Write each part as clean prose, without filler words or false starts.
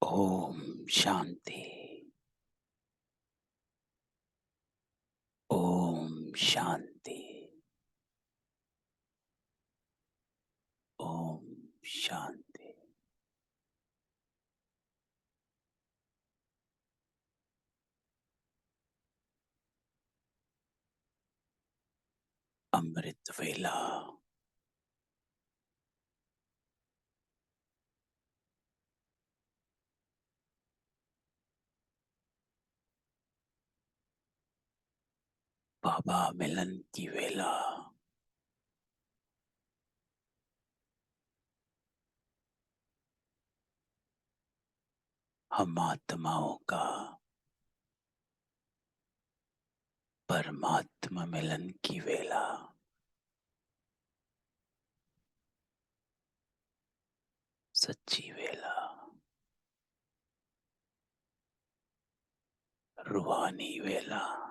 ओम शांति। ओम शांति। ओम शांति। अमृत वेला। बाबा मिलन की वेला। हम आत्माओं का परमात्मा मिलन की वेला। सच्ची वेला। रूहानी वेला।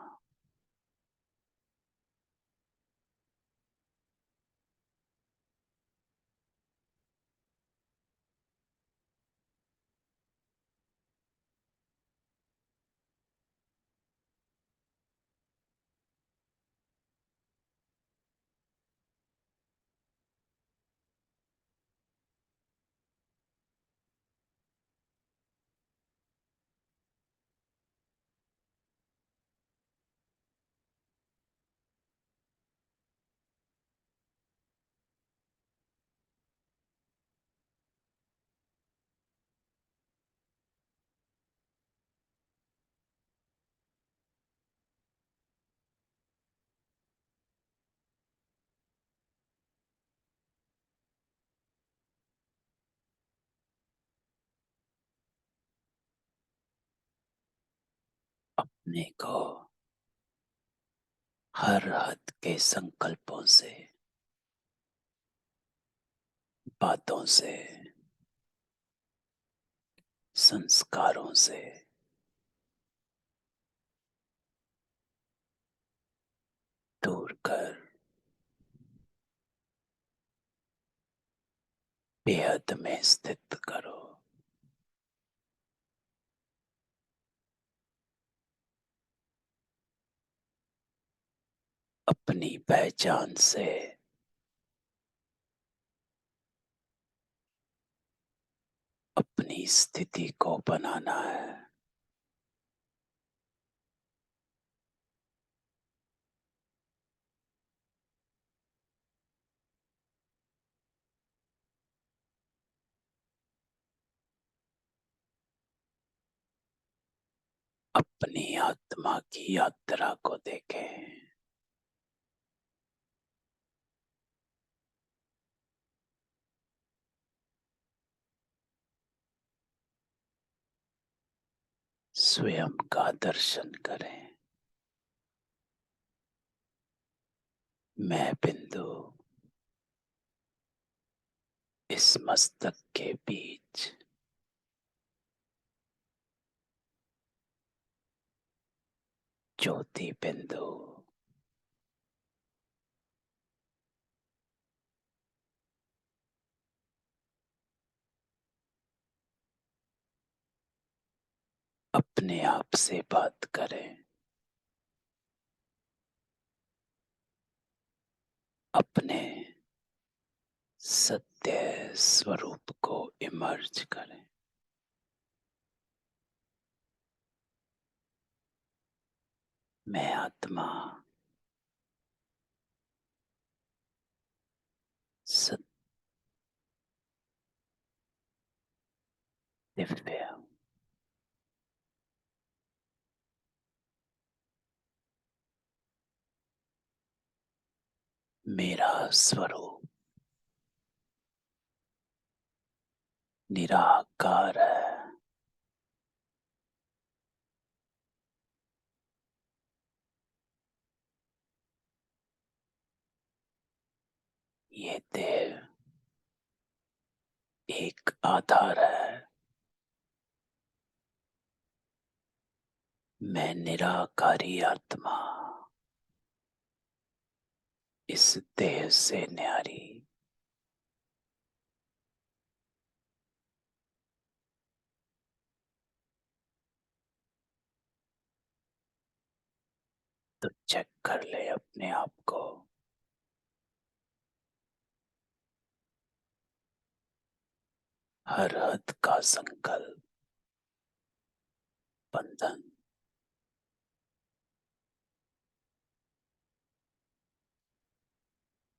अपने को हर हद के संकल्पों से, बातों से, संस्कारों से दूर कर बेहद में स्थित करो। अपनी पहचान से अपनी स्थिति को बनाना है। अपनी आत्मा की यात्रा को देखें। स्वयं का दर्शन करें। मैं बिंदु इस मस्तक के बीच ज्योति बिंदु अपने आप से बात करें। अपने सत्य स्वरूप को इमर्ज करें। मैं आत्मा सत्य दिव्य हूं। मेरा स्वरूप निराकार है। ये देह एक आधार है। मैं निराकारी आत्मा इस देह से न्यारी तो चेक कर ले अपने आप को। हर हद का संकल्प, बंधन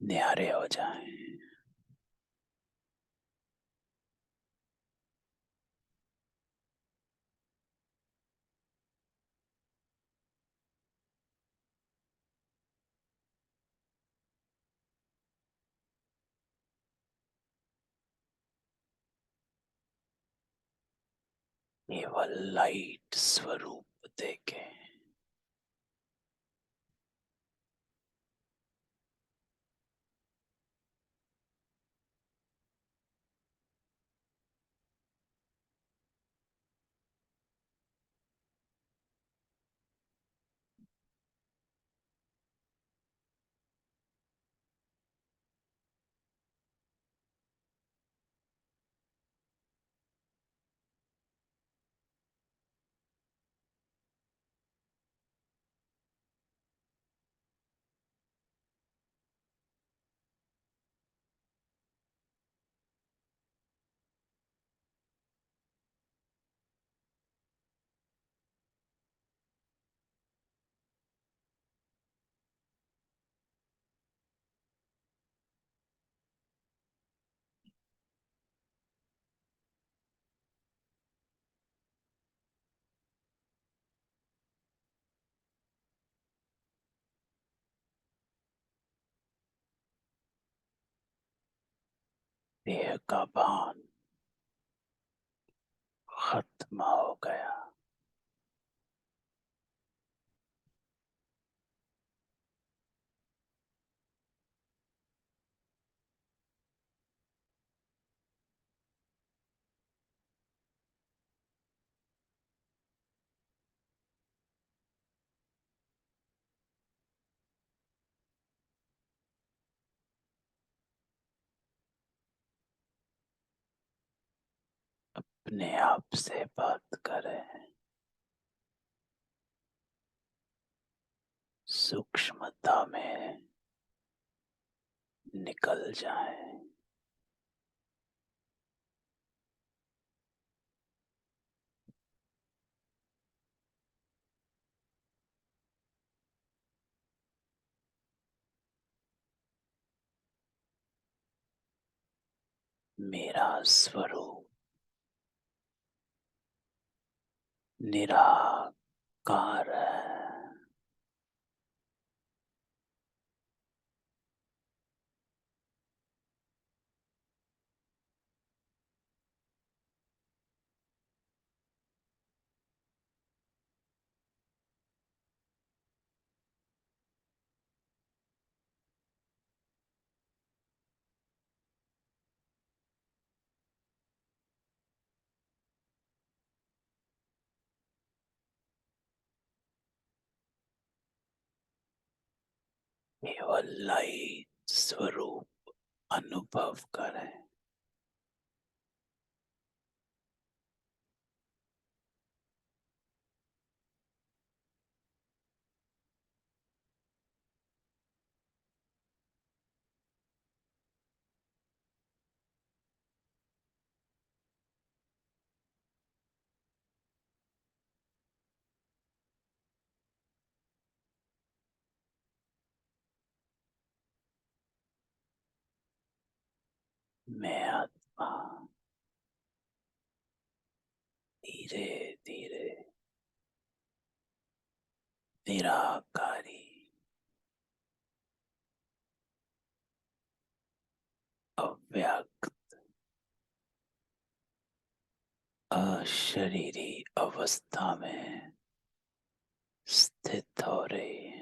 न्यारे हो जाएं। केवल लाइट स्वरूप देखे। देह का भान खत्म हो गया। अपने आप से बात करें। सूक्ष्मता में निकल जाएं। मेरा स्वरूप निराकार है। केवल लाइट स्वरूप अनुभव करें। मैं आत्मा धीरे धीरे निराकारी, अव्यक्त, अशरीरी अवस्था में स्थित हो रही है।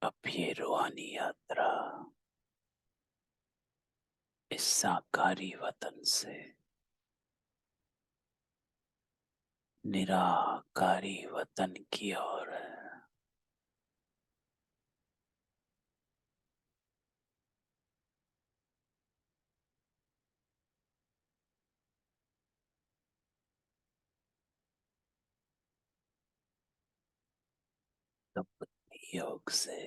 अब ये रूहानी यात्रा इस साकारी वतन से निराकारी वतन की ओर है। तो बुद्धि योग से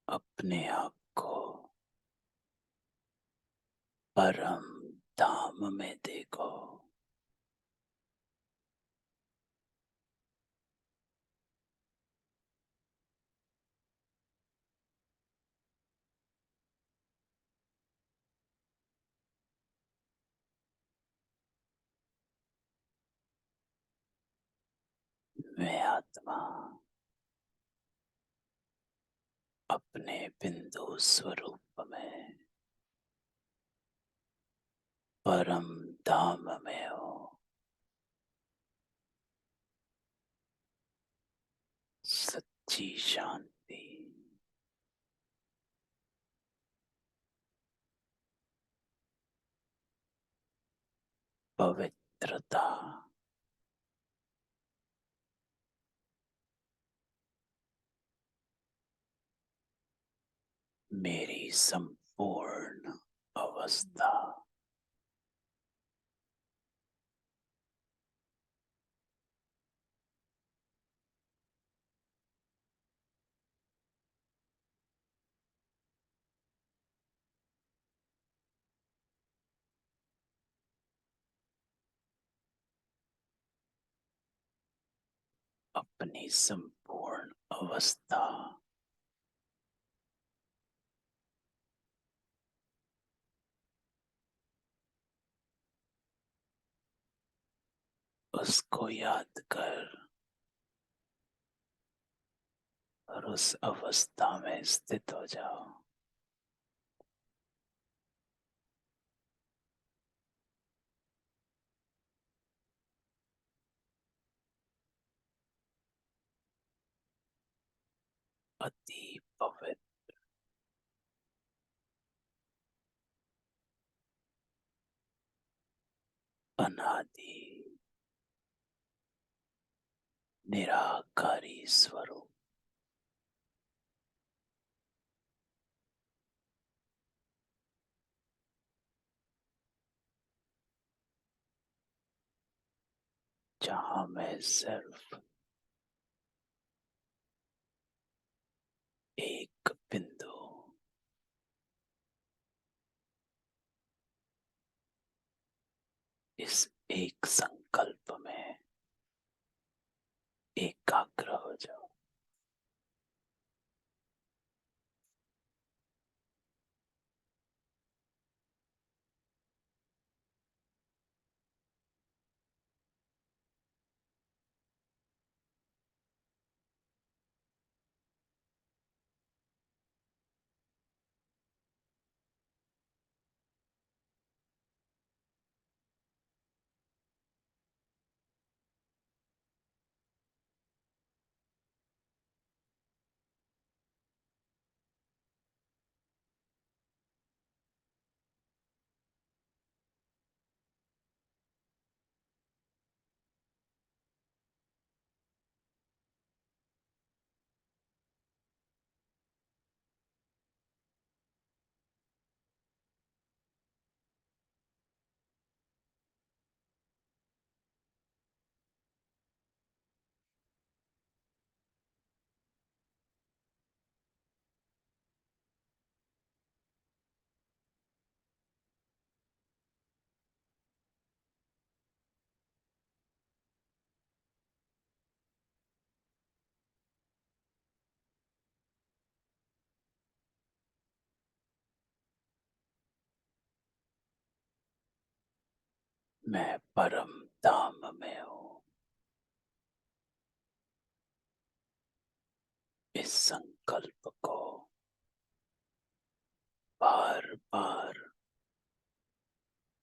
अपने आप को परम धाम में देखो। मैं आत्मा अपने बिंदु स्वरूप में परम धाम में हूँ। सच्ची शांति, पवित्रता, मेरी संपूर्ण अवस्था। अपनी संपूर्ण अवस्था उसको याद कर और उस अवस्था में स्थित हो जाओ। अति पवित्र, अनादि, निराकारी स्वरूप जहां मैं सिर्फ एक बिंदु, इस एक संकल्प में एकाग्र हो जाओ। मैं परम धाम में हूँ। इस संकल्प को बार बार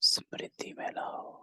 स्मृति में लाओ।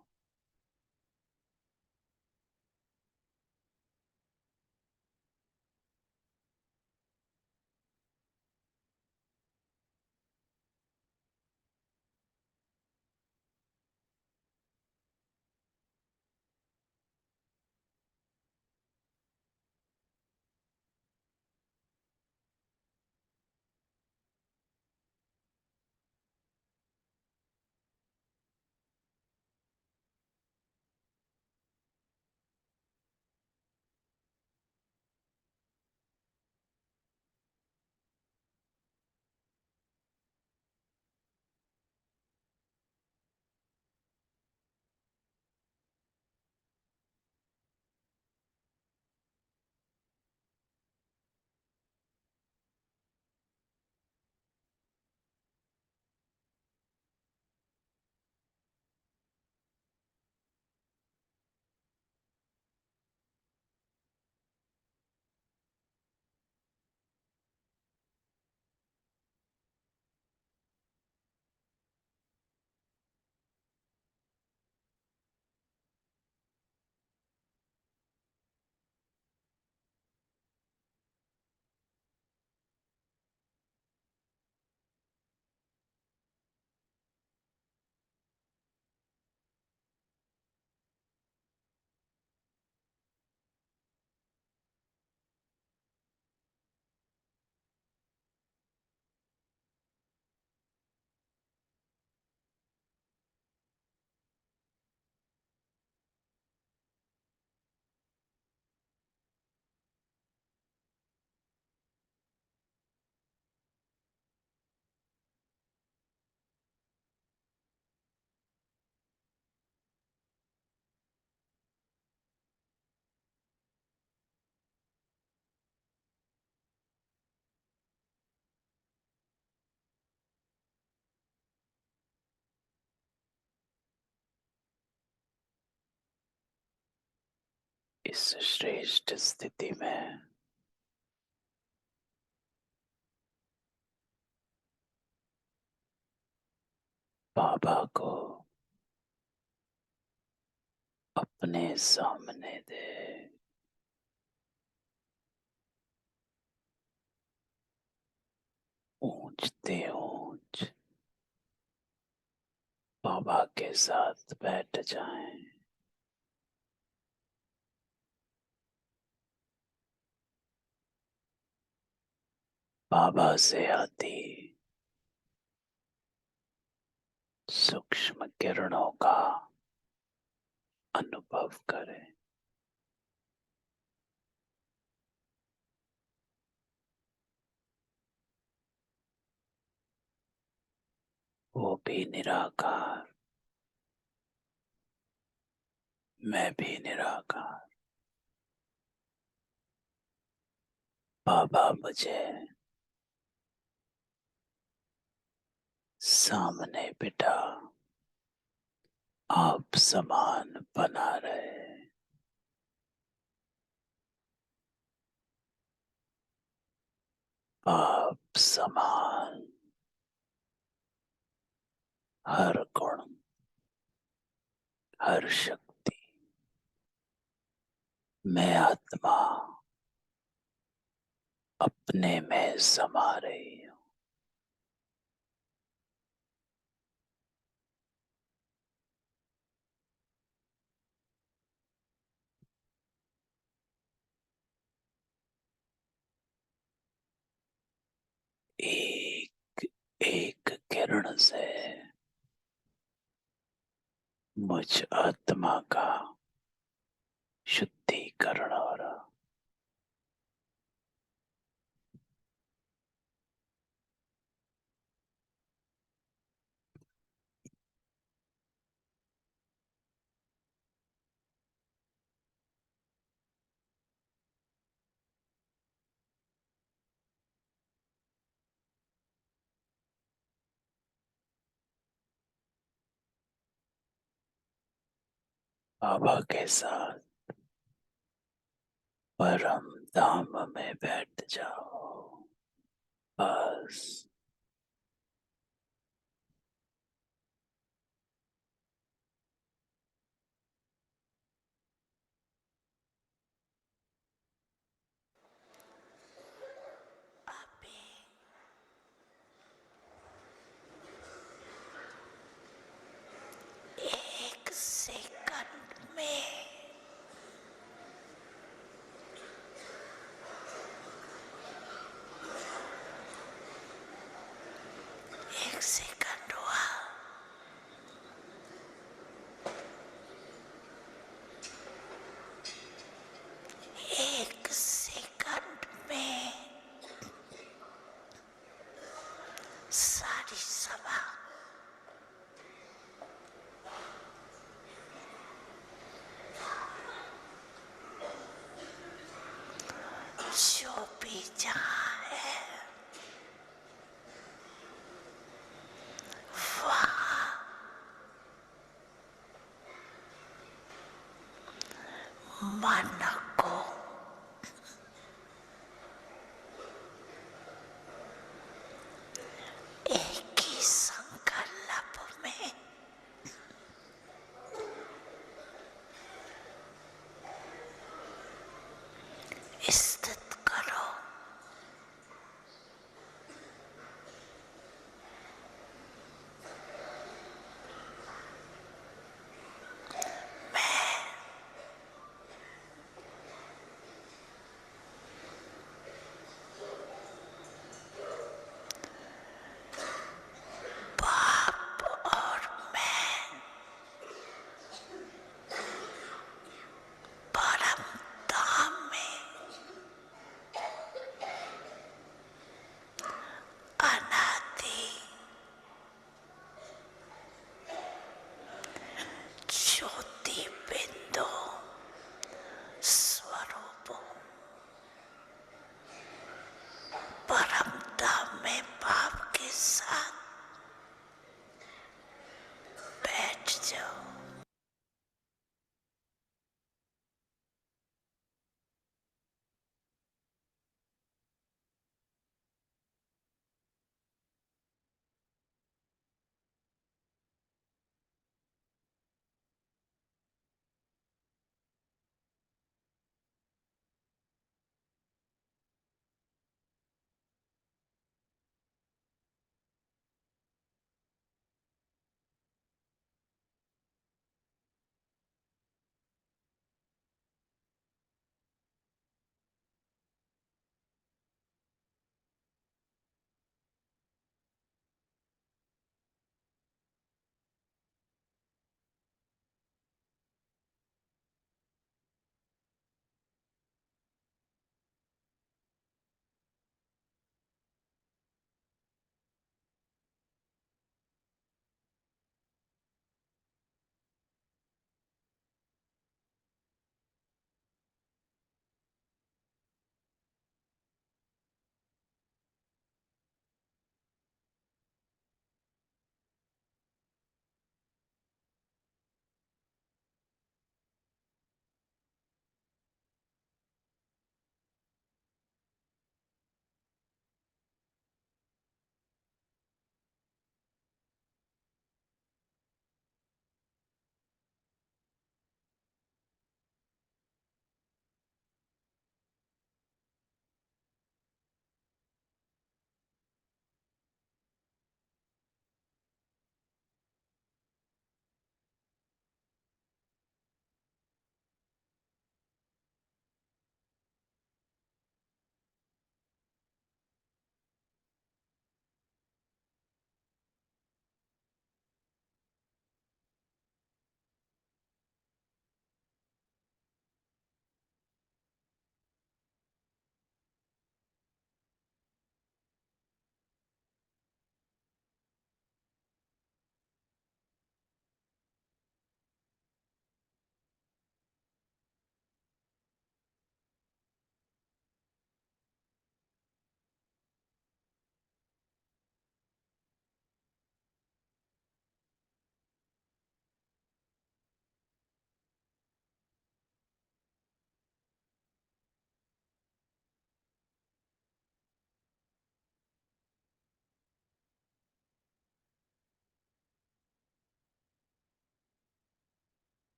इस श्रेष्ठ स्थिति में बाबा को अपने सामने दे। ऊंचते ऊंच बाबा के साथ बैठ जाएं। बाबा से आती सूक्ष्म किरणों का अनुभव करें। वो भी निराकार, मैं भी निराकार। बाबा मुझे सामने बिठा आप समान बना रहे। आप समान हर गुण, हर शक्ति, मैं आत्मा अपने में समा रही हूँ। एक एक किरण से मुझ आत्मा का शुद्धिकरण हो रहा। बाबा के साथ परम धाम में बैठ जाओ। बस जो भी जहाँ है वहाँ मन को एक ही संकल्प में स्थित करो। बाप और मैं परम धाम में अनादि ज्योति बिंदु स्वरूप परम धाम में बाप के साथ बैठ जाओ।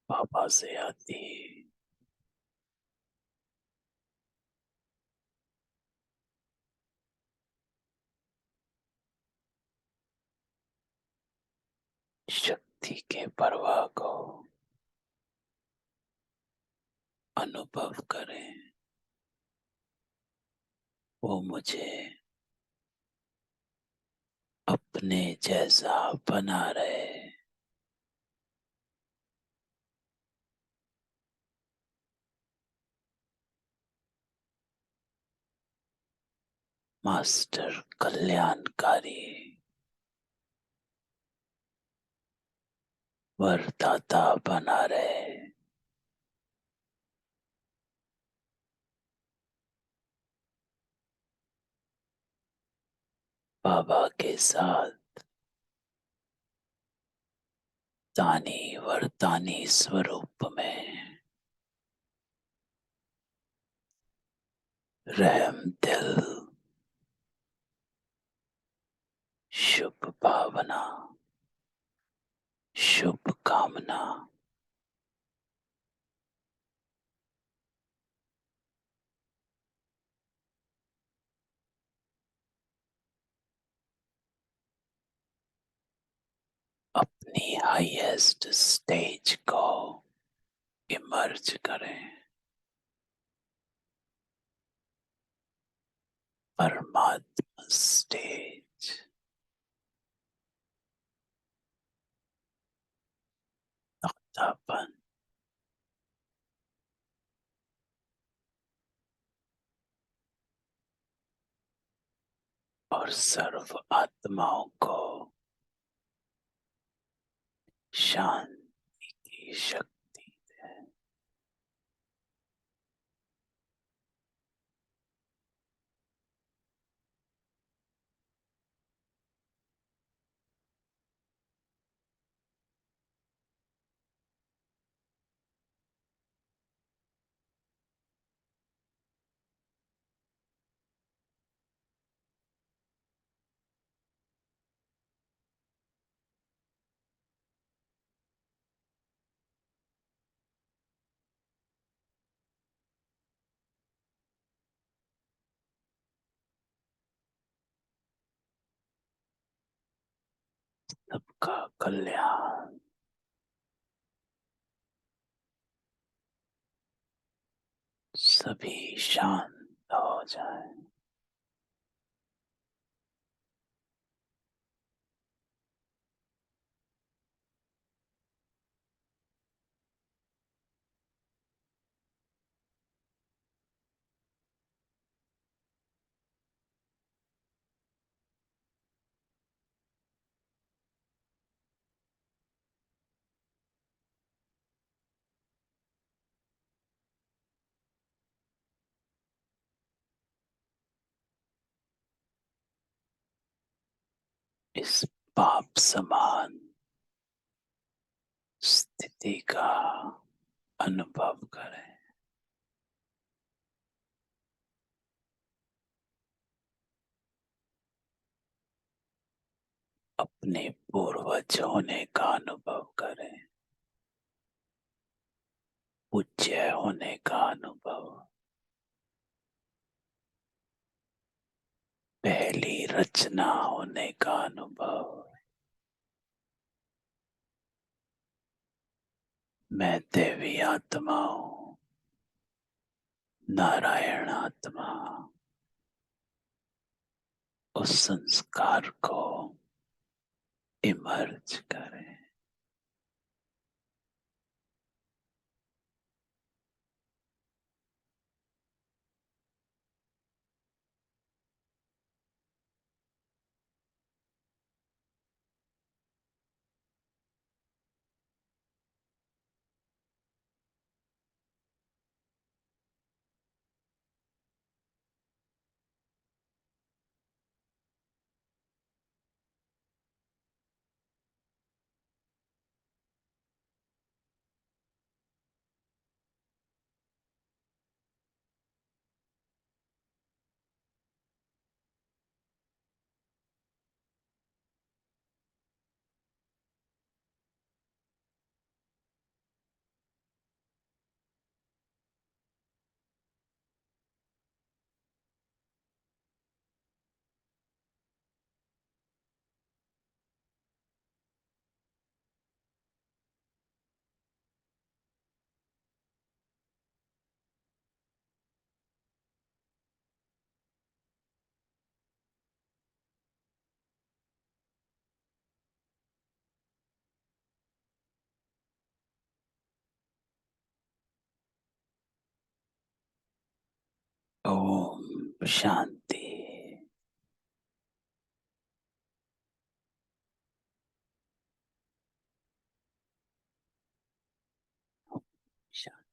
बाबा से आती शक्ति के प्रवाह को अनुभव करें। वो मुझे अपने जैसा बना रहे। मास्टर कल्याणकारी वरदाता बना रहे। बाबा के साथ दानी वरदानी स्वरूप में रहम दिल, शुभ भावना, शुभ कामना अपनी हाईएस्ट स्टेज को इमर्ज करें। परमात्मा स्टेज, तख्तापन और सर्व आत्माओं को शांति की शक्ति है। सबका कल्याण, सभी शांत हो जाए। इस पाप समान स्थिति का अनुभव करें। अपने पूर्वज होने का अनुभव करें, पूज्य होने का अनुभव, पहली रचना होने का अनुभव। मैं देवी आत्मा हूँ, नारायण आत्मा। उस संस्कार को इमर्ज करें। शांति। शांति।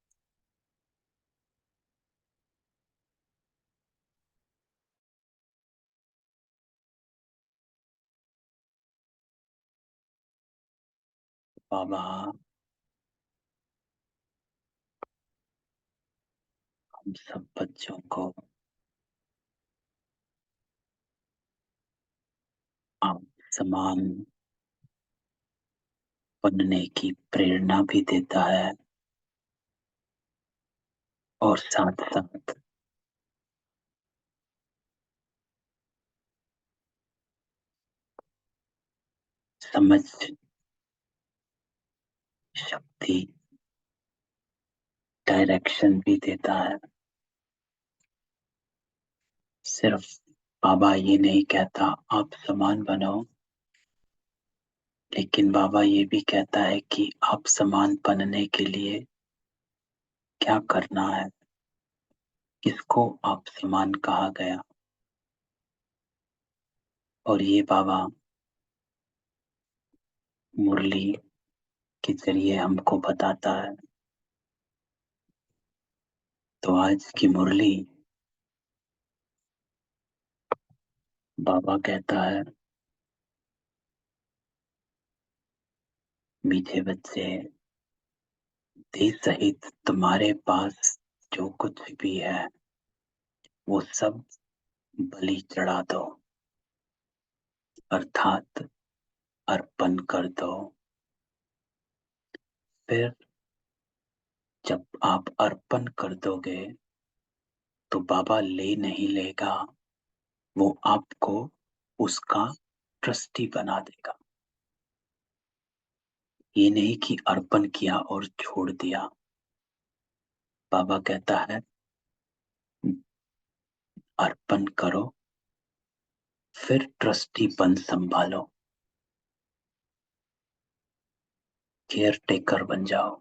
बाबा हम सब बच्चों को आप समान बनने की प्रेरणा भी देता है और साथ साथ समझ शक्ति डायरेक्शन भी देता है। सिर्फ बाबा ये नहीं कहता आप समान बनो, लेकिन बाबा ये भी कहता है कि आप समान बनने के लिए क्या करना है, किसको आप समान कहा गया। और ये बाबा मुरली के जरिए हमको बताता है। तो आज की मुरली बाबा कहता है, मीठे बच्चे, देश सहित तुम्हारे पास जो कुछ भी है वो सब बलि चढ़ा दो, अर्थात अर्पण कर दो। फिर जब आप अर्पण कर दोगे तो बाबा ले नहीं लेगा, वो आपको उसका ट्रस्टी बना देगा। ये नहीं कि अर्पण किया और छोड़ दिया। बाबा कहता है अर्पण करो, फिर ट्रस्टी पन संभालो, केयर टेकर बन जाओ।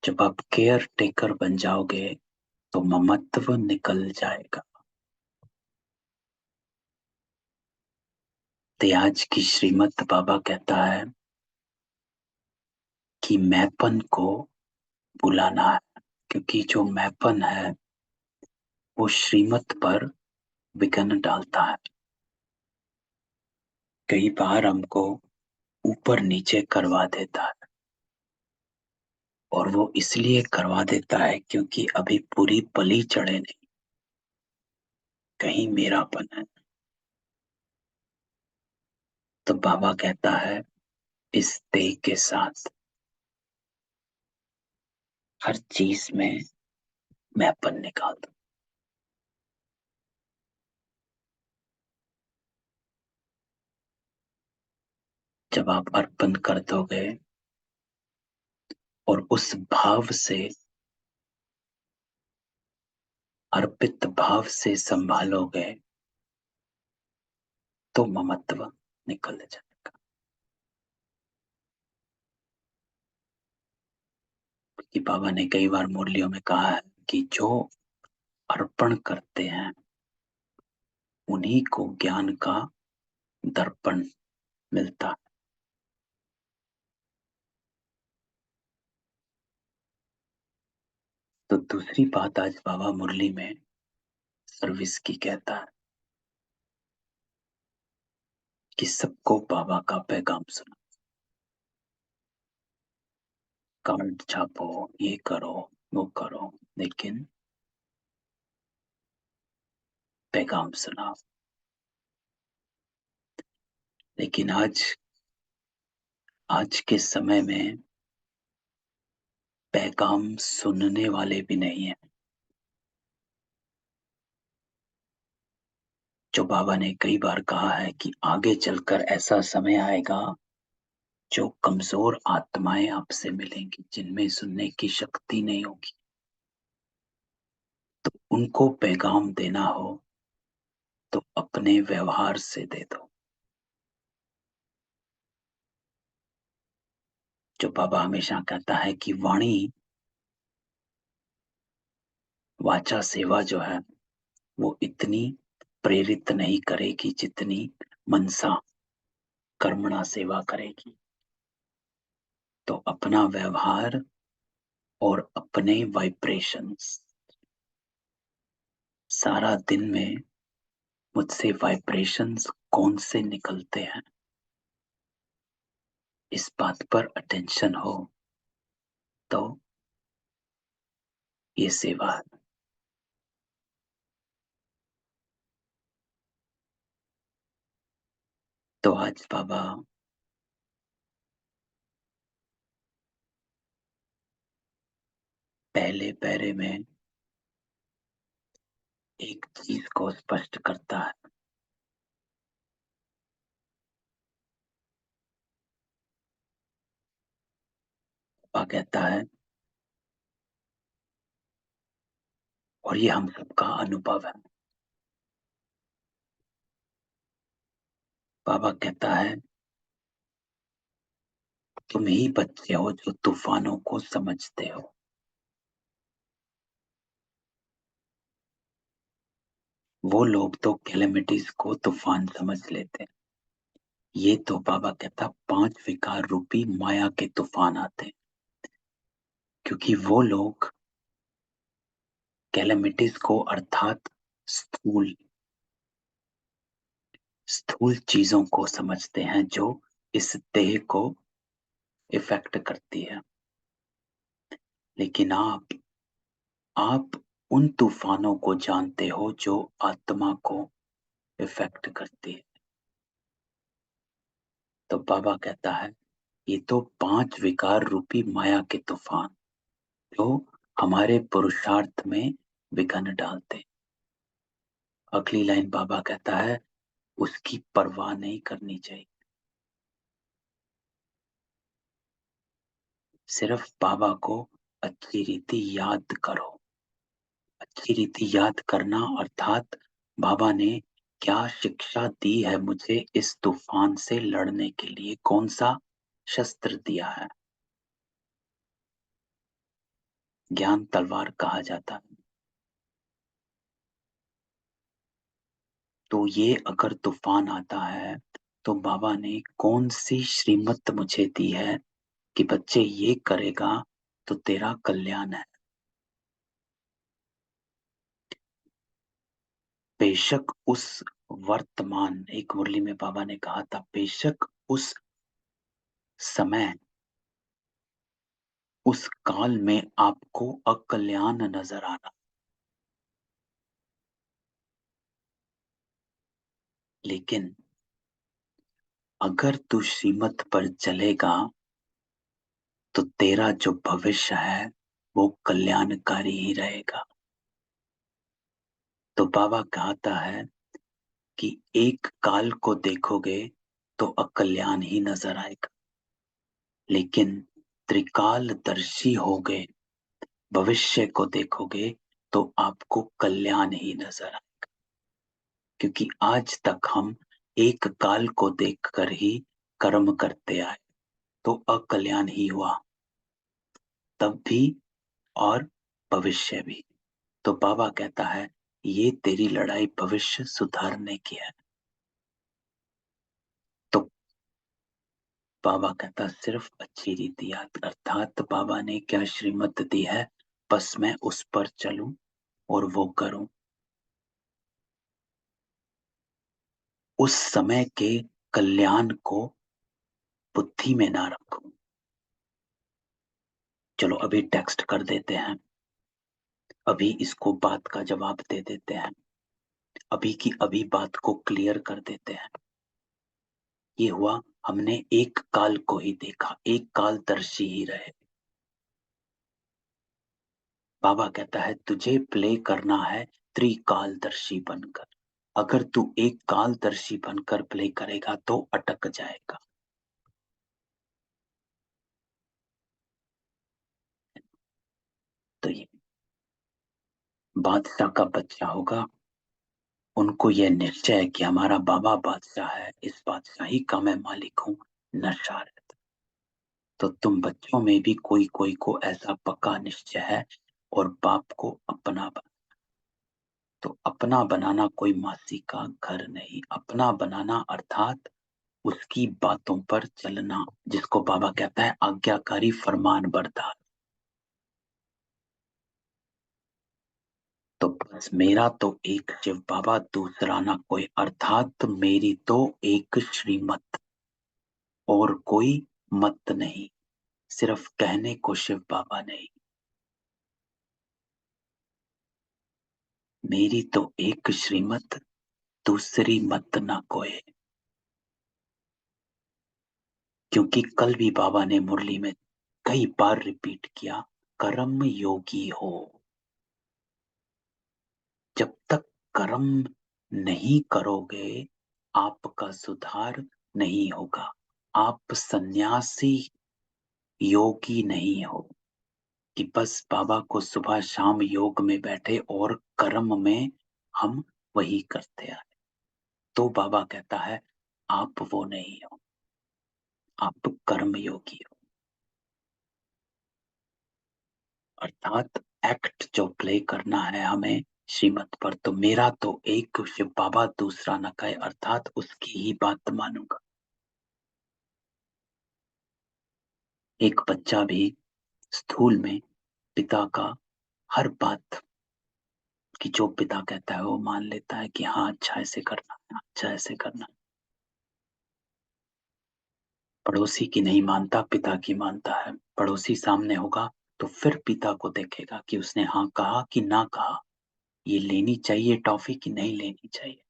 जब आप केयर टेकर बन जाओगे तो ममत्व निकल जाएगा। तो आज की श्रीमत बाबा कहता है कि मैपन को बुलाना है, क्योंकि जो मैपन है वो श्रीमत पर विघ्न डालता है। कई बार हमको ऊपर नीचे करवा देता है, और वो इसलिए करवा देता है क्योंकि अभी पूरी बलि चढ़े नहीं, कहीं मेरापन है। तो बाबा कहता है इस देह के साथ हर चीज में मैपन निकाल दो। जब आप अर्पण कर दोगे और उस भाव से, अर्पित भाव से संभालोगे तो ममत्व निकल जाएगा। कि बाबा ने कई बार मुरलियों में कहा है कि जो अर्पण करते हैं उन्हीं को ज्ञान का दर्पण मिलता है। तो दूसरी बात आज बाबा मुरली में सर्विस की कहता है कि सबको बाबा का पैगाम सुना, कार्ड छापो, ये करो वो करो, लेकिन पैगाम सुनाओ। लेकिन आज के समय में पैगाम सुनने वाले भी नहीं है। जो बाबा ने कई बार कहा है कि आगे चलकर ऐसा समय आएगा जो कमजोर आत्माएं आपसे मिलेंगी, जिनमें सुनने की शक्ति नहीं होगी। तो उनको पैगाम देना हो तो अपने व्यवहार से दे दो। जो बाबा हमेशा कहता है कि वाणी वाचा सेवा जो है वो इतनी प्रेरित नहीं करेगी जितनी मनसा कर्मणा सेवा करेगी। तो अपना व्यवहार और अपने वाइब्रेशंस, सारा दिन में मुझसे वाइब्रेशंस कौन से निकलते हैं, इस बात पर अटेंशन हो तो ये सेवा है। तो आज बाबा पहले पैरे में एक चीज को स्पष्ट करता है। बाबा कहता है, और ये हम सबका अनुभव है, बाबा कहता है तुम ही बच्चे हो जो तूफानों को समझते हो। वो लोग तो कैलेमिटीज को तूफान समझ लेते हैं। ये तो बाबा कहता 5 विकार रूपी माया के तूफान आते हैं, क्योंकि वो लोग कैलेमिटीज को अर्थात स्थूल स्थूल चीजों को समझते हैं जो इस देह को इफेक्ट करती है। लेकिन आप उन तूफानों को जानते हो जो आत्मा को इफेक्ट करती है। तो बाबा कहता है ये तो 5 विकार रूपी माया के तूफान जो हमारे पुरुषार्थ में विघ्न डालते। अगली लाइन बाबा कहता है उसकी परवाह नहीं करनी चाहिए। सिर्फ बाबा को अच्छी रीति याद करो। अच्छी रीति याद करना अर्थात बाबा ने क्या शिक्षा दी है मुझे इस तूफान से लड़ने के लिए, कौन सा शस्त्र दिया है। ज्ञान तलवार कहा जाता है। तो ये अगर तूफान आता है तो बाबा ने कौन सी श्रीमत मुझे दी है कि बच्चे ये करेगा तो तेरा कल्याण है। बेशक उस वर्तमान, एक मुरली में बाबा ने कहा था, बेशक उस समय उस काल में आपको अकल्याण नजर आना, लेकिन अगर तू श्रीमत पर चलेगा तो तेरा जो भविष्य है वो कल्याणकारी ही रहेगा। तो बाबा कहता है कि एक काल को देखोगे तो अकल्याण ही नजर आएगा, लेकिन त्रिकालदर्शी हो गए, भविष्य को देखोगे तो आपको कल्याण ही नजर आएगा। क्योंकि आज तक हम एक काल को देखकर ही कर्म करते आए, तो अकल्याण ही हुआ तब भी और भविष्य भी। तो बाबा कहता है ये तेरी लड़ाई भविष्य सुधारने की है। तो बाबा कहता सिर्फ अच्छी रीति याद, अर्थात बाबा ने क्या श्रीमत दी है बस मैं उस पर चलूं और वो करूं। उस समय के कल्याण को बुद्धि में ना रखूं। चलो अभी टेक्स्ट कर देते हैं, अभी इसको बात का जवाब दे देते हैं, अभी की अभी बात को क्लियर कर देते हैं। ये हुआ हमने एक काल को ही देखा, एक कालदर्शी ही रहे। बाबा कहता है तुझे प्ले करना है त्रिकालदर्शी बनकर। अगर तू एक कालदर्शी बनकर प्ले करेगा तो अटक जाएगा। तो ये बादशाह का बच्चा होगा, उनको यह निश्चय है कि हमारा बाबा बादशाह है, इस बादशाही का मैं मालिक हूं, नशा रहता। तो तुम बच्चों में भी कोई कोई को ऐसा पक्का निश्चय है और बाप को अपना बना। तो अपना बनाना कोई मासी का घर नहीं, अपना बनाना अर्थात उसकी बातों पर चलना, जिसको बाबा कहता है आज्ञाकारी फरमान बरदार। तो बस मेरा तो एक शिव बाबा, दूसरा ना कोई, अर्थात मेरी तो एक श्रीमत और कोई मत नहीं, सिर्फ कहने को शिव बाबा नहीं। मेरी तो एक श्रीमत, दूसरी मत ना कोई। क्योंकि कल भी बाबा ने मुरली में कई बार रिपीट किया, कर्म योगी हो। जब तक कर्म नहीं करोगे आपका सुधार नहीं होगा। आप सन्यासी योगी नहीं हो कि बस बाबा को सुबह शाम योग में बैठे और कर्म में हम वही करते आए। तो बाबा कहता है आप वो नहीं हो, आप कर्म योगी हो। अर्थात एक्ट जो प्ले करना है हमें श्रीमत पर। तो मेरा तो एक शिव बाबा, दूसरा न कहे, अर्थात उसकी ही बात मानूंगा। एक बच्चा भी स्थूल में पिता का हर बात कि जो पिता कहता है वो मान लेता है कि हाँ अच्छा ऐसे करना है, अच्छा ऐसे करना है। पड़ोसी की नहीं मानता, पिता की मानता है। पड़ोसी सामने होगा तो फिर पिता को देखेगा कि उसने हाँ कहा कि ना कहा, ये लेनी चाहिए टॉफी कि नहीं लेनी चाहिए।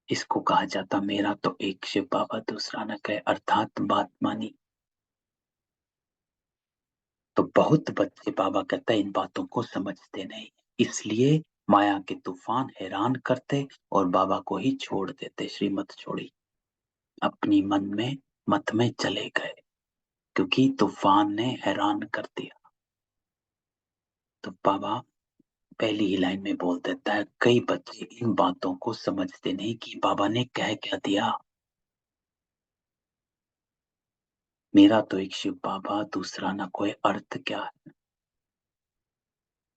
इसको कहा जाता मेरा तो एक शिव बाबा, दूसरा न कहे, अर्थात बात मानी। तो बहुत बच्चे बाबा कहता है इन बातों को समझते नहीं, इसलिए माया के तूफान हैरान करते और बाबा को ही छोड़ देते। श्रीमत छोड़ी, अपनी मन में मत में चले गए क्योंकि तूफान ने हैरान कर दिया। तो बाबा पहली ही लाइन में बोल देता है कई बच्चे इन बातों को समझते नहीं कि बाबा ने कह क्या दिया। मेरा तो एक शिव बाबा, दूसरा ना कोई, अर्थ क्या है?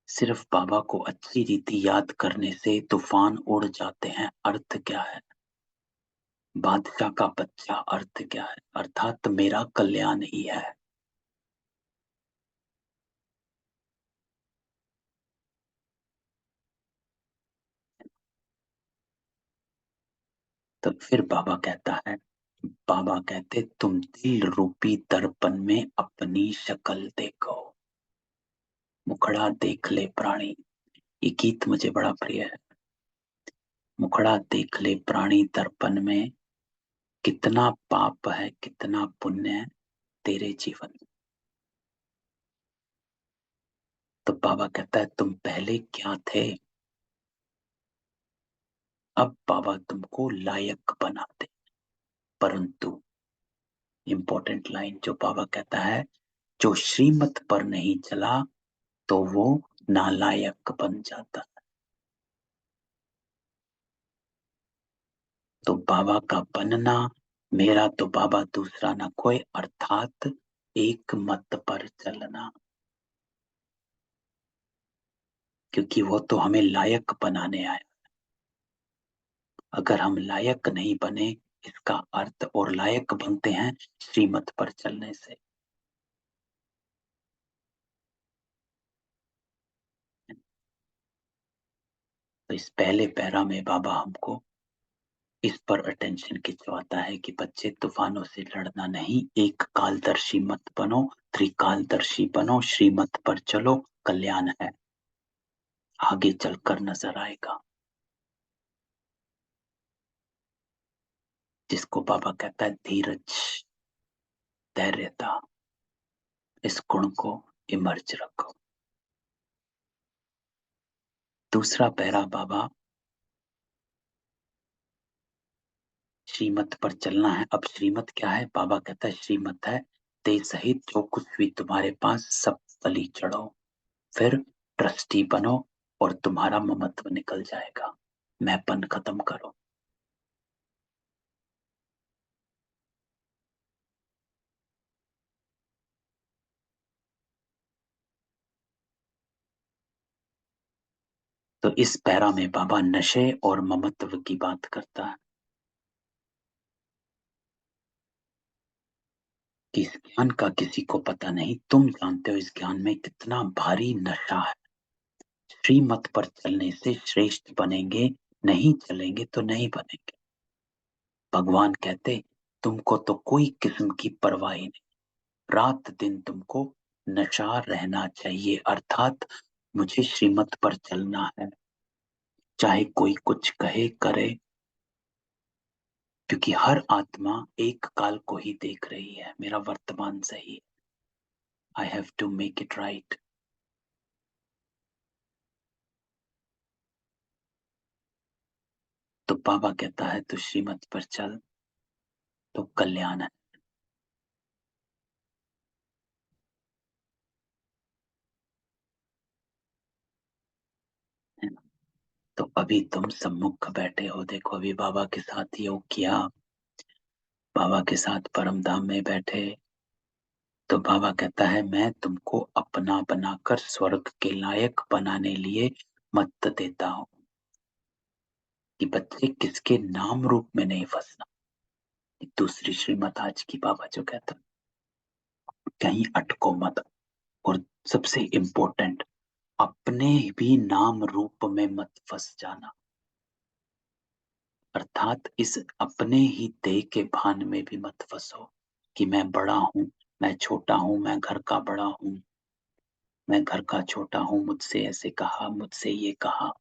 सिर्फ बाबा को अच्छी रीति याद करने से तूफान उड़ जाते हैं। अर्थ क्या है? बादशाह का बच्चा, अर्थ क्या है? अर्थात मेरा कल्याण ही है। तो फिर बाबा कहता है, बाबा कहते तुम दिल रूपी दर्पण में अपनी शक्ल देखो, मुखड़ा देख ले प्राणी। ये गीत मुझे बड़ा प्रिय है। मुखड़ा देख ले प्राणी दर्पण में, कितना पाप है कितना पुण्य है तेरे जीवन में। तो बाबा कहता है तुम पहले क्या थे, अब बाबा तुमको लायक बनाते। परंतु इंपॉर्टेंट लाइन जो बाबा कहता है, जो श्रीमत पर नहीं चला तो वो नालायक बन जाता। तो बाबा का बनना, मेरा तो बाबा दूसरा ना कोई, अर्थात एक मत पर चलना। क्योंकि वो तो हमें लायक बनाने आया। अगर हम लायक नहीं बने, इसका अर्थ, और लायक बनते हैं श्रीमत पर चलने से। तो इस पहले पैरा में बाबा हमको इस पर अटेंशन खिंचवाता है कि बच्चे तूफानों से लड़ना नहीं, एक कालदर्शी मत बनो, त्रिकालदर्शी बनो, श्रीमत पर चलो, कल्याण है, आगे चलकर नजर आएगा। जिसको बाबा कहता है धीरज, धैर्यता, इस गुण को इमर्ज रखो। दूसरा पैरा बाबा श्रीमत पर चलना है। अब श्रीमत क्या है? बाबा कहता है श्रीमत है ते सहित जो कुछ भी तुम्हारे पास सब बलि चढ़ो, फिर ट्रस्टी बनो और तुम्हारा ममत्व निकल जाएगा, मैंपन खत्म करो। इस पैरा में बाबा नशे और ममत्व की बात करता है कि इस ज्ञान का किसी को पता नहीं, तुम जानते हो इस ज्ञान में कितना भारी नशा है। श्रीमत पर चलने से श्रेष्ठ बनेंगे, नहीं चलेंगे तो नहीं बनेंगे। भगवान कहते तुमको तो कोई किस्म की परवाह ही नहीं, रात दिन तुमको नशा रहना चाहिए, अर्थात मुझे श्रीमत पर चलना है, चाहे कोई कुछ कहे करे, क्योंकि हर आत्मा एक काल को ही देख रही है, मेरा वर्तमान सही है, I have to make it right. तो बाबा कहता है तो श्रीमत पर चल तो कल्याण है ना। तो अभी तुम सम्मुख बैठे हो, देखो अभी बाबा के साथ योग किया, बाबा के साथ परम धाम में बैठे। तो बाबा कहता है मैं तुमको अपना बनाकर स्वर्ग के लायक बनाने लिए मत देता हूं कि बच्चे किसके नाम रूप में नहीं फंसना। दूसरी श्रीमत आज की बाबा जो कहता कहीं अटको मत, और सबसे इम्पोर्टेंट अपने भी नाम रूप में मत फंस जाना, अर्थात इस अपने ही देह के भान में भी मत फंसो कि मैं बड़ा हूं, मैं छोटा हूं, मैं घर का बड़ा हूं, मैं घर का छोटा हूं, मुझसे ऐसे कहा, मुझसे ये कहा,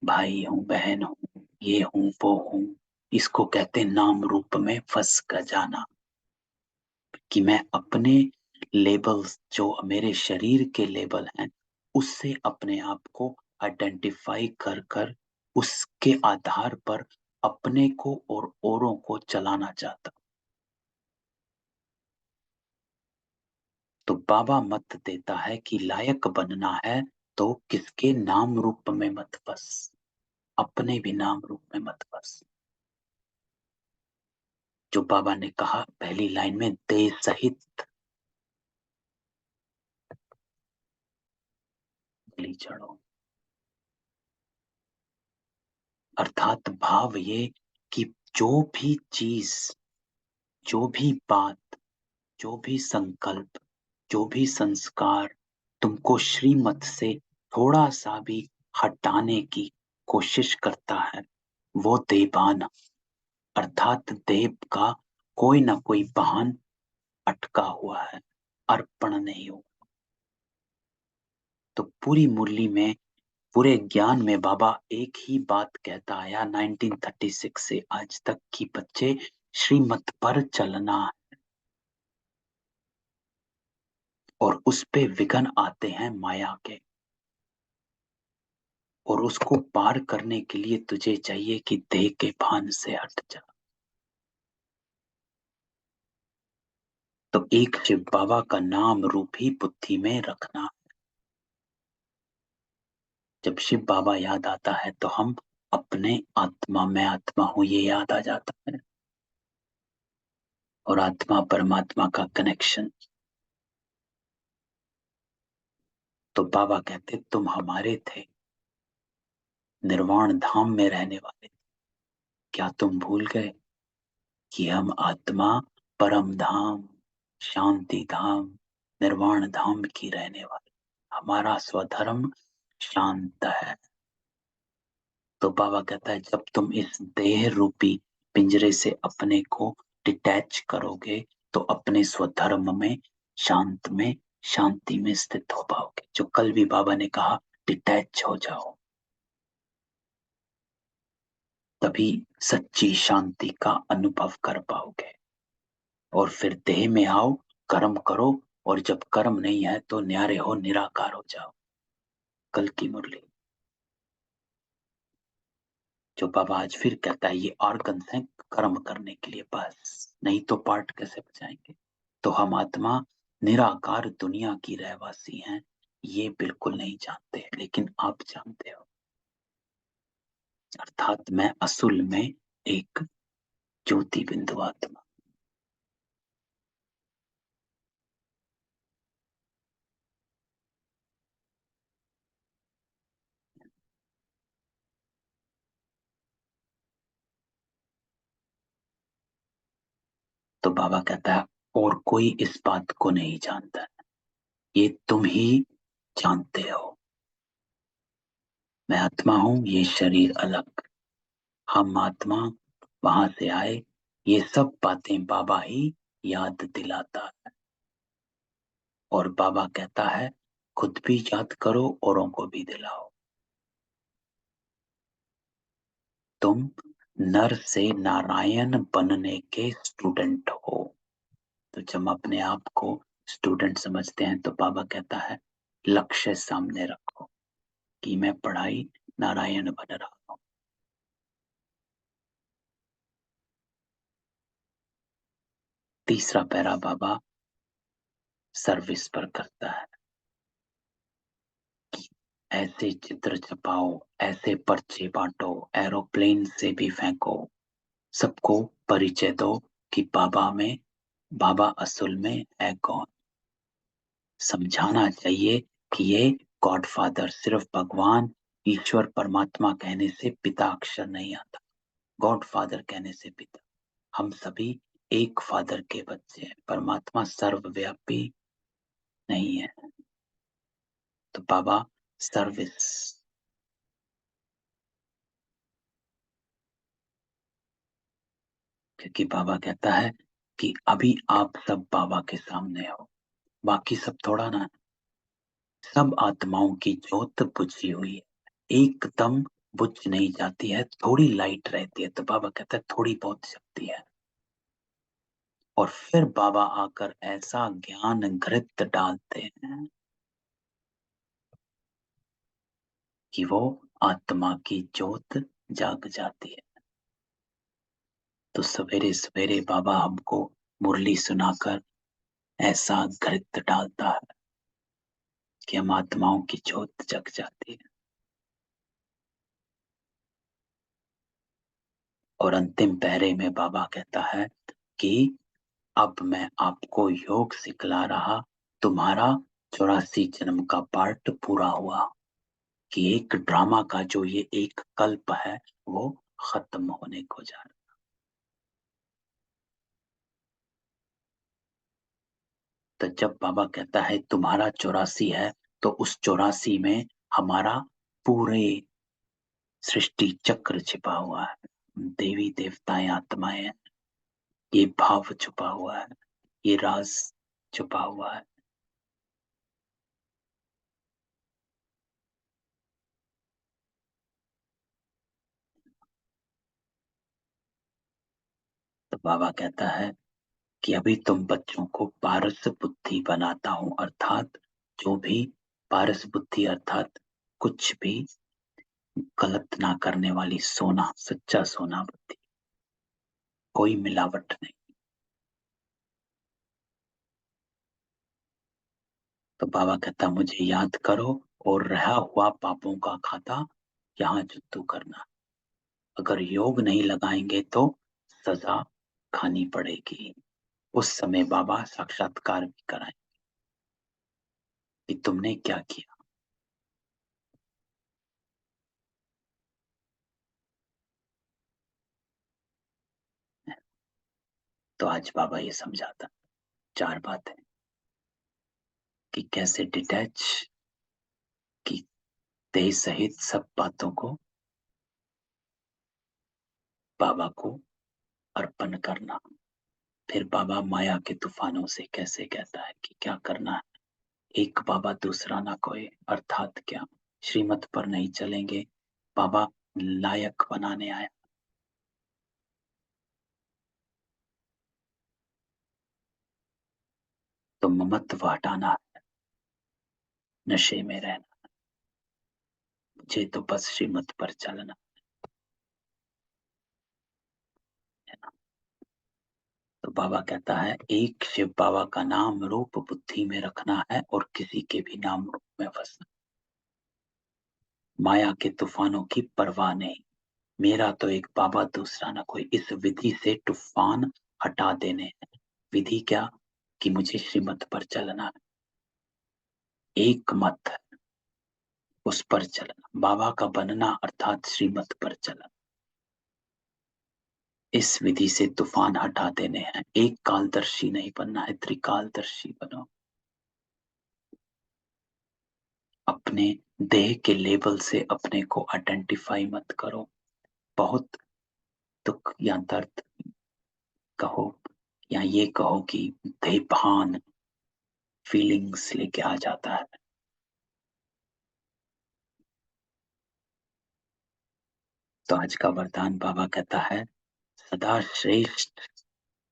भाई हूं, बहन हूं, ये हूं, वो हूं। इसको कहते नाम रूप में फंस कर जाना कि मैं अपने लेबल्स जो मेरे शरीर के लेबल हैं उससे अपने आप को आइडेंटिफाई कर कर उसके आधार पर अपने को और औरों को चलाना चाहता। तो बाबा मत देता है कि लायक बनना है तो किसके नाम रूप में मत फंस, अपने भी नाम रूप में मत फंस। जो बाबा ने कहा पहली लाइन में, देह सहित बलि चढ़ो, अर्थात भाव ये कि जो भी चीज, जो भी बात, जो भी संकल्प, जो भी संस्कार तुमको श्रीमत से थोड़ा सा भी हटाने की कोशिश करता है वो देवान, अर्थात देव का कोई ना कोई वाहन अटका हुआ है, अर्पण नहीं हो। तो पूरी मुरली में, पूरे ज्ञान में बाबा एक ही बात कहता आया 1936 से आज तक कि बच्चे श्रीमत पर चलना है, और उस पे विघ्न आते हैं माया के, और उसको पार करने के लिए तुझे चाहिए कि देह के भान से हट जा। तो एक शिव बाबा का नाम रूप ही बुद्धि में रखना। जब शिव बाबा याद आता है तो हम अपने आत्मा, मैं आत्मा हूं, ये याद आ जाता है, और आत्मा परमात्मा का कनेक्शन। तो बाबा कहते तुम हमारे थे, निर्वाण धाम में रहने वाले, क्या तुम भूल गए कि हम आत्मा परम धाम, शांति धाम, निर्वाण धाम की रहने वाली, हमारा स्वधर्म शांत है। तो बाबा कहता है जब तुम इस देह रूपी पिंजरे से अपने को डिटैच करोगे तो अपने स्वधर्म में, शांत में, शांति में स्थित हो पाओगे। जो कल भी बाबा ने कहा डिटैच हो जाओ, तभी सच्ची शांति का अनुभव कर पाओगे। और फिर देह में आओ, कर्म करो, और जब कर्म नहीं है तो न्यारे हो, निराकार हो जाओ। कल की मुरली जो बाबा आज फिर कहता है ये ऑर्गन्स हैं कर्म करने के लिए, बस नहीं तो पार्ट कैसे बजाएंगे। तो हम आत्मा निराकार दुनिया की रहवासी हैं, ये बिल्कुल नहीं जानते, लेकिन आप जानते हो, अर्थात मैं असल में एक ज्योति बिंदु आत्मा। तो बाबा कहता है और कोई इस बात को नहीं जानता, ये तुम ही जानते हो। मैं आत्मा हूं, ये शरीर अलग, हम आत्मा वहां से आए, ये सब बातें बाबा ही याद दिलाता है। और बाबा कहता है खुद भी याद करो, औरों को भी दिलाओ। तुम नर से नारायण बनने के स्टूडेंट हो। तो जब हम अपने आप को स्टूडेंट समझते हैं तो बाबा कहता है लक्ष्य सामने रखो कि मैं पढ़ाई नारायण बन रहा हूं। तीसरा पैरा बाबा सर्विस पर करता है कि ऐसे चित्र छपाओ, ऐसे पर्चे बांटो, एरोप्लेन से भी फेंको, सबको परिचय दो कि बाबा असल में है कौन। समझाना चाहिए कि ये गॉडफादर सिर्फ भगवान ईश्वर परमात्मा कहने से पिता अक्षर नहीं आता, गॉडफादर कहने से पिता। हम सभी एक फादर के बच्चे हैं, परमात्मा सर्वव्यापी नहीं है। तो बाबा सर्विस, क्योंकि बाबा कहता है कि अभी आप सब बाबा के सामने हो, बाकी सब थोड़ा ना, सब आत्माओं की ज्योत बुझी हुई है, एकदम बुझ नहीं जाती है, थोड़ी लाइट रहती है। तो बाबा कहता है थोड़ी बहुत शक्ति है। और फिर बाबा आकर ऐसा ज्ञान घृत डालते हैं कि वो आत्मा की ज्योत जाग जाती है। तो सवेरे सवेरे बाबा हमको मुरली सुनाकर ऐसा घृत डालता है कि हम आत्माओं की ज्योत जग जाती है। और अंतिम पहरे में बाबा कहता है कि अब मैं आपको योग सिखला रहा, तुम्हारा 84 जन्म का पार्ट पूरा हुआ, कि एक ड्रामा का जो ये एक कल्प है वो खत्म होने को जा रहा। तो जब बाबा कहता है तुम्हारा 84 है, तो उस 84 में हमारा पूरे सृष्टि चक्र छिपा हुआ है, देवी देवताएं आत्माएं हैं, ये भाव छुपा हुआ है, ये राज छुपा हुआ है। तो बाबा कहता है कि अभी तुम बच्चों को पारस बुद्धि बनाता हूं, अर्थात जो भी पारस बुद्धि अर्थात कुछ भी गलत ना करने वाली सोना, सच्चा सोना बुद्धि, कोई मिलावट नहीं। तो बाबा कहता मुझे याद करो और रहा हुआ पापों का खाता यहाँ जुत्तू करना। अगर योग नहीं लगाएंगे तो सजा खानी पड़ेगी। उस समय बाबा साक्षात्कार भी कराएं कि तुमने क्या किया। तो आज बाबा ये समझाता, चार बातें कि कैसे डिटैच, कि देह सहित सब बातों को बाबा को अर्पण करना। फिर बाबा माया के तूफानों से कैसे कहता है कि क्या करना है, एक बाबा दूसरा ना कोई, अर्थात क्या, श्रीमत पर नहीं चलेंगे, बाबा लायक बनाने आया। तो ममत्व हटाना, नशे में रहना, मुझे तो बस श्रीमत पर चलना है ना। तो बाबा कहता है एक शिव बाबा का नाम रूप बुद्धि में रखना है और किसी के भी नाम रूप में फंसना, माया के तूफानों की परवाह नहीं, मेरा तो एक बाबा दूसरा ना कोई, इस विधि से तूफान हटा देने हैं। विधि क्या, कि मुझे श्रीमत पर चलना है, एक मत है उस पर चलना, बाबा का बनना अर्थात श्रीमत पर चलना। इस विधि से तूफान हटा देने हैं। एक कालदर्शी नहीं बनना है, त्रिकालदर्शी बनो। अपने देह के लेवल से अपने को आइडेंटिफाई मत करो। बहुत दुख या दर्द कहो या ये कहो कि देहभान फीलिंग्स लेके आ जाता है। तो आज का वरदान बाबा कहता है, सदा श्रेष्ठ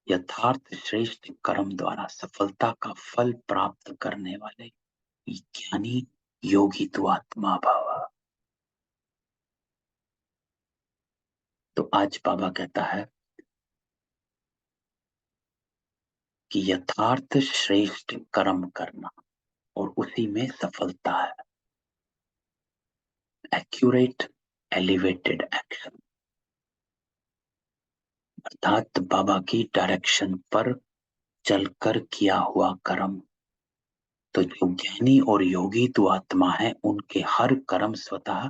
यथार्थ श्रेष्ठ कर्म द्वारा सफलता का फल प्राप्त करने वाले ज्ञानी योगी तु आत्मा भाव। तो आज बाबा कहता है कि यथार्थ श्रेष्ठ कर्म करना और उसी में सफलता है। एक्यूरेट एलिवेटेड एक्शन, अर्थात बाबा की डायरेक्शन पर चलकर किया हुआ कर्म। तो जो ज्ञानी और योगी तो आत्मा है, उनके हर कर्म स्वतः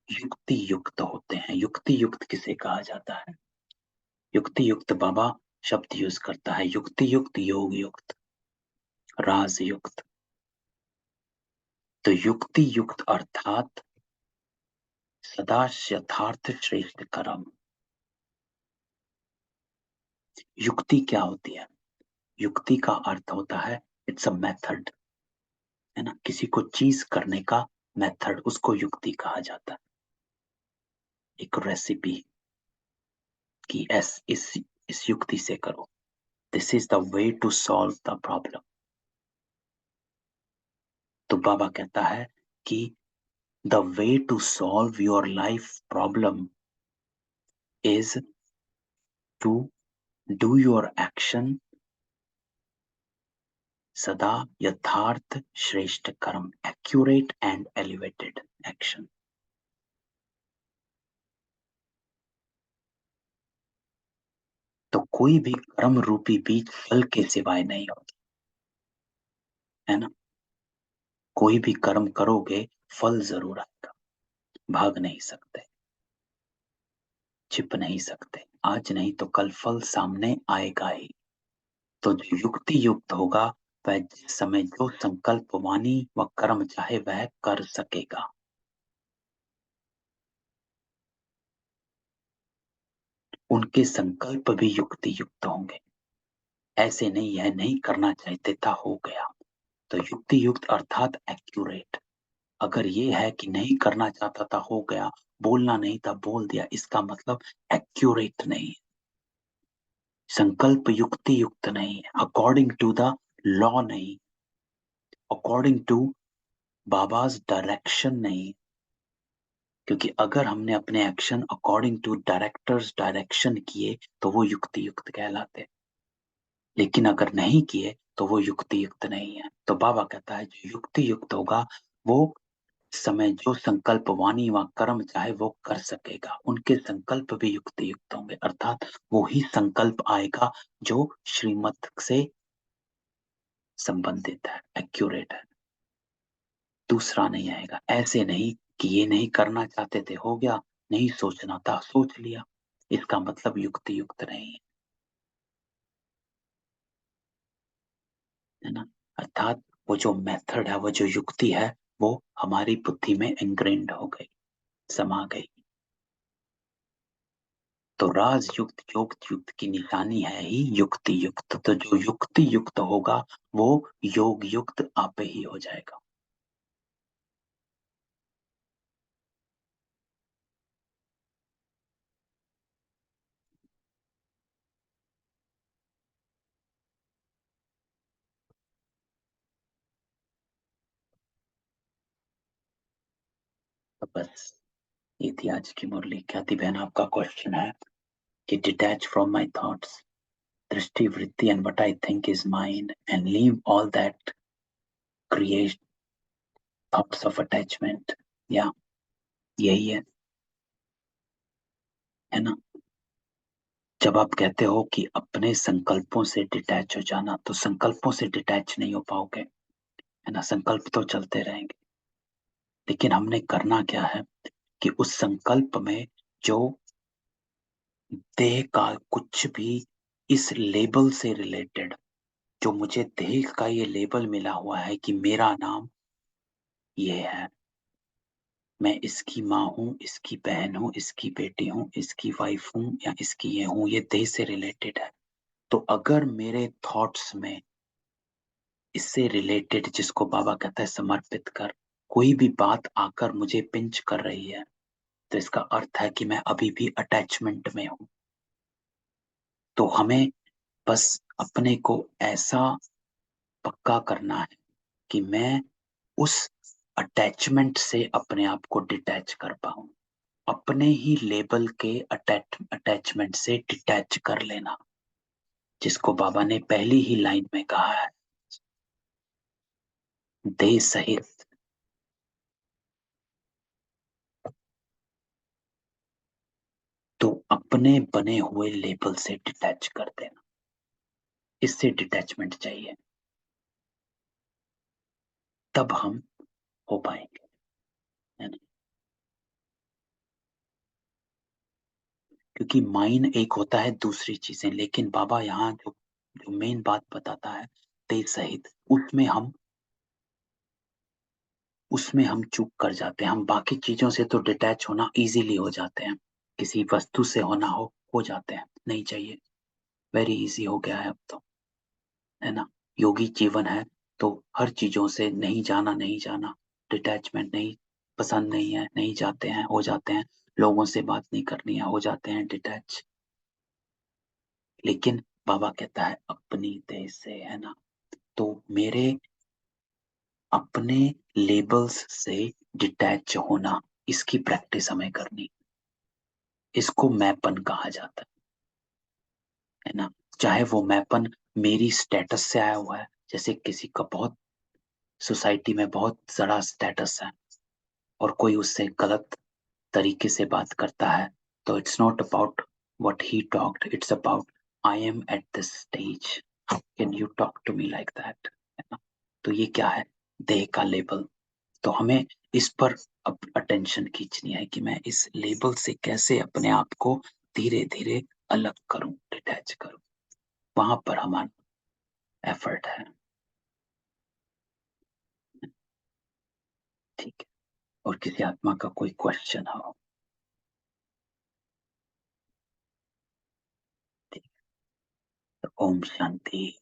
युक्ति युक्त होते हैं। युक्ति युक्त किसे कहा जाता है? युक्ति युक्त बाबा शब्द यूज करता है, युक्ति युक्त, योग युक्त, राज युक्त। तो युक्ति युक्त अर्थात सदा यथार्थ श्रेष्ठ कर्म। युक्ति क्या होती है? युक्ति का अर्थ होता है इट्स अ मेथड, है ना, किसी को चीज करने का मेथड, उसको युक्ति कहा जाता है। एक रेसिपी कि इस युक्ति से करो, this is the way to solve the problem. तो बाबा कहता है कि the way to solve your life problem is to do your action सदा यथार्थ श्रेष्ठ कर्म, एक्यूरेट एंड एलिवेटेड एक्शन। तो कोई भी कर्म रूपी बीज फल के सिवाय नहीं होता, है ना। कोई भी कर्म करोगे फल जरूर आएगा, भाग नहीं सकते, छिप नहीं सकते। आज नहीं तो कल फल सामने आएगा ही। तो जो युक्ति युक्त होगा वह जिस समय जो संकल्प वाणी व कर्म चाहे वह कर सकेगा। उनके संकल्प भी युक्ति युक्त होंगे। ऐसे नहीं है नहीं करना चाहते था हो गया। तो युक्ति युक्त अर्थात एक्यूरेट। अगर ये है कि नहीं करना चाहता था हो गया, बोलना नहीं था बोल दिया, इसका मतलब एक्यूरेट नहीं है। संकल्प युक्ति युक्त नहीं है, अकॉर्डिंग टू द लॉ नहीं, अकॉर्डिंग टू बाबाज डायरेक्शन नहीं। क्योंकि अगर हमने अपने action according to director's direction किए तो वो युक्ति युक्त कहलाते, लेकिन अगर नहीं किए तो वो युक्ति युक्त नहीं है। तो बाबा कहता है जो युक्ति युक्त होगा वो समय जो संकल्प वाणी व कर्म चाहे वो कर सकेगा। उनके संकल्प भी युक्ति युक्त होंगे, अर्थात वो ही संकल्प आएगा जो श्रीमत से संबंधित है, एक्यूरेट है। दूसरा नहीं आएगा। ऐसे नहीं कि ये नहीं करना चाहते थे हो गया, नहीं सोचना था सोच लिया, इसका मतलब युक्ति युक्त नहीं है, है ना। अर्थात वो जो मेथड है, वो जो युक्ति है, वो हमारी बुद्धि में इंग्रेन्ड हो गई, समा गई। तो राजयुक्त योग युक्त की निशानी है ही युक्ति युक्त। तो जो युक्ति युक्त होगा वो योग युक्त आपे ही हो जाएगा। तो बस ये थी आज की मुरली। ख्याति बहन, आपका क्वेश्चन है कि डिटैच फ्रॉम माई थॉट्स, दृष्टि वृत्ति and what I think is mine and leave all that create thoughts of attachment. या यही है ना। जब आप कहते हो कि अपने संकल्पों से डिटैच हो जाना, तो संकल्पों से डिटैच नहीं हो पाओगे, है ना। संकल्प तो चलते रहेंगे, लेकिन हमने करना क्या है कि उस संकल्प में जो देह का कुछ भी इस लेबल से रिलेटेड, जो मुझे देह का ये लेबल मिला हुआ है कि मेरा नाम ये है, मैं इसकी माँ हूँ, इसकी बहन हूँ, इसकी बेटी हूँ, इसकी वाइफ हूँ या इसकी ये हूँ, ये देह से रिलेटेड है। तो अगर मेरे थॉट्स में इससे रिलेटेड, जिसको बाबा कहता है समर्पित कर, कोई भी बात आकर मुझे पिंच कर रही है, तो इसका अर्थ है कि मैं अभी भी अटैचमेंट में हूं। तो हमें बस अपने को ऐसा पक्का करना है कि मैं उस अटैचमेंट से अपने आप को डिटैच कर पाऊं, अपने ही लेबल के अटैचमेंट से डिटैच कर लेना, जिसको बाबा ने पहली ही लाइन में कहा है, देह सहित। तो अपने बने हुए लेबल से डिटैच कर देना, इससे डिटैचमेंट चाहिए, तब हम हो पाएंगे, है ना? क्योंकि माइंड एक होता है, दूसरी चीजें, लेकिन बाबा यहाँ जो जो मेन बात बताता है, तेज सहित, उसमें हम चूक कर जाते हैं। हम बाकी चीजों से तो डिटैच होना इजीली हो जाते हैं, किसी वस्तु से होना हो जाते हैं, नहीं चाहिए, वेरी इजी हो गया है अब तो, है ना? योगी जीवन है, तो हर चीजों से नहीं जाना, नहीं जाना, डिटैचमेंट नहीं, पसंद नहीं है, नहीं जाते हैं, हो जाते हैं, लोगों से बात नहीं करनी है, हो जाते हैं डिटैच। लेकिन बाबा कहता है अपनी देह से, है ना? तो मेरे अपने लेबल्स से डिटैच होना, इसकी प्रैक्टिस हमें करनी, इसको मैपन कहा जाता है ना? चाहे वो मैपन मेरी स्टेटस से आया हुआ है, जैसे किसी का बहुत सोसाइटी में बहुत बड़ा स्टेटस है और कोई उससे गलत तरीके से बात करता है, तो it's not about what he talked, it's about I am at this stage, can you talk to me like that, है ना? तो ये क्या है? देह का लेबल। तो हमें इस पर अब अटेंशन खींचनी है कि मैं इस लेबल से कैसे अपने आप को धीरे धीरे अलग करूं, डिटैच करूं, वहां पर हमारा एफर्ट है। ठीक है। और किसी आत्मा का कोई क्वेश्चन हो? ठीक है। तो ओम शांति।